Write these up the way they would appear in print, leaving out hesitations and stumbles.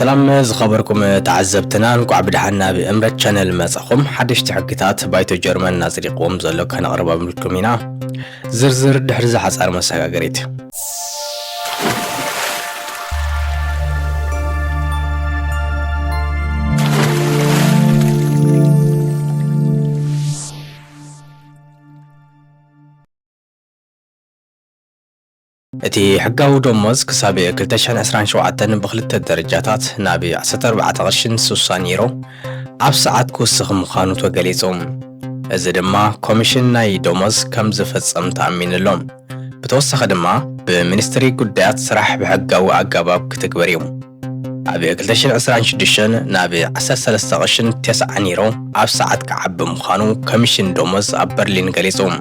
سلام زخبركم تعزبتنا نقع بدحنا بأمرت شانل مسخم حدش تحقيقات بايتو جرمن نازريقوم زلو كان قربا منكم هنا زرزر دحرز حصار مساغريت እቲ ሕጋዊ ደሞዝ ክሳብ 2027 ብክልተ ደረጃታት ናብ 14 ቅርሽን 60 ዩሮ ኣብ ሰዓት ክውስኽ ምዃኑ ተገሊጾም እዚ ድማ ኮሚሽን ናይ ደሞዝ ከም ዝፈጸም ተኣሚንሎም ብተወሳኺ ድማ ብሚኒስትሪ ጉዳያት ስራሕ ብሕጋዊ ኣገባብ ክትግበር እዩ ኣብ 2026 ናብ 13 ቅርሽን 90 ዩሮ ኣብ ሰዓት ክዓቢ ምዃኑ ኮሚሽን ደሞዝ ኣብ በርሊን ገሊጾም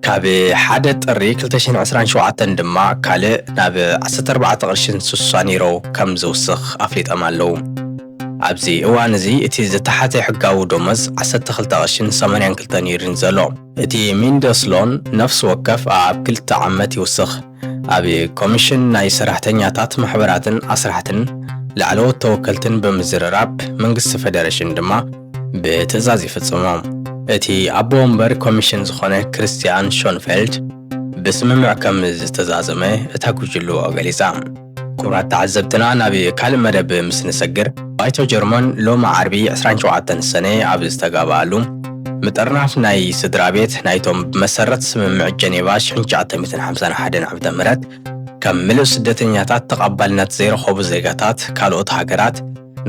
ካብ ሓደ ጥሪ 2027 ድማ ካልእ ናብ 14 ቅርሽን 60 ዩሮ ከም ዝውስኽ ኣፍሊጦም ኣለዉ ኣብዚ እዋን እዚ እቲ ዝተሓተ ሕጋዊ ደሞዝ 12 ቅርሽን 82 ዩሮ ዘሎ እቲ ሚንደስሎን ነፍሲ ወከፍ ኣብ 2 ዓመት ይውስኽ ኣብ ኮሚሽን ናይ ሰራሕተኛታት ማሕበራትን ኣስራሕትን ላዕለዎት ተወከልትን ብምዝርራብ መንግስቲ ፌደሬሽን ድማ ብትእዛዝ ይፍጽሞም እቲ ኣቦ ወንበር ኮሚሽን ዝኾነ ክርስቲያን ሾንፌልድ ብስምምዕ ከም ዝተዛዘመ እታ ጉጅሉ ገሊጻ ኩራት ተዓዘብትና ናብ ካልእ መደብ ምስ ንሰግር ባይቶ ጀርመን ሎማ ዓርቢ 27 ሰነ ኣብ ዝተጋባሉ ምጥርናፍ ናይ ስድራ ቤት ናይቶም ብመሰረት ስምምዕ ጀኔቫ 1951 ዓ.ም ከም ምሉእ ስደተኛታት ተቐባልነት ዘይረኸቡ ዜጋታት ካልኦት ሃገራት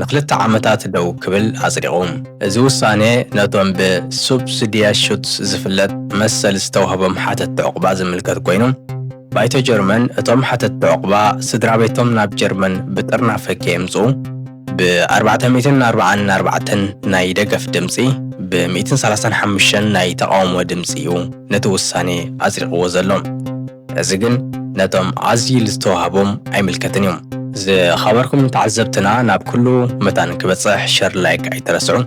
ንክልተ ዓመታት ደው ክብል ኣጽዲቖም እዚ ውሳኔ ነቶም ብሱብሲዲያሽት ዝፍለጥ መሰል ዝተዋህቦም ሓተት ዕቁባ ዝምልከት ኮይኑ ባይቶ ጀርመን እቶም ሓተት ዕቁባ ስድራ ቤቶም ናብ ጀርመን ብጥርናፈ ከየምፁ ብ444 ናይ ደገፍ ድምፂ ብ135 ናይ ተቃውሞ ድምፂ እዩ ነቲ ውሳኔ ኣጽዲቕዎ ዘሎ እዚ ግን ነቶም ኣዝዩ ዝተዋህቦም ኣይምልከትን እዮም ዝኸበርኩም ተዓዘብትና ናብ ኩሉ መታን ክበጽሕ ሸር ላይክ ኣይትረስዑ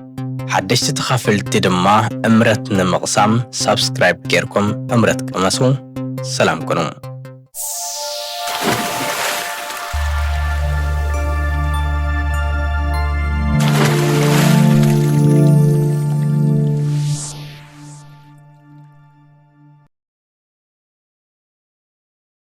ሓደሽቲ ተኻፈልቲ ድማ እምረት ንምቕሳም ሰብስክራይብ ጌርኩም እምረት ቅመሱ ሰላም ኩኑ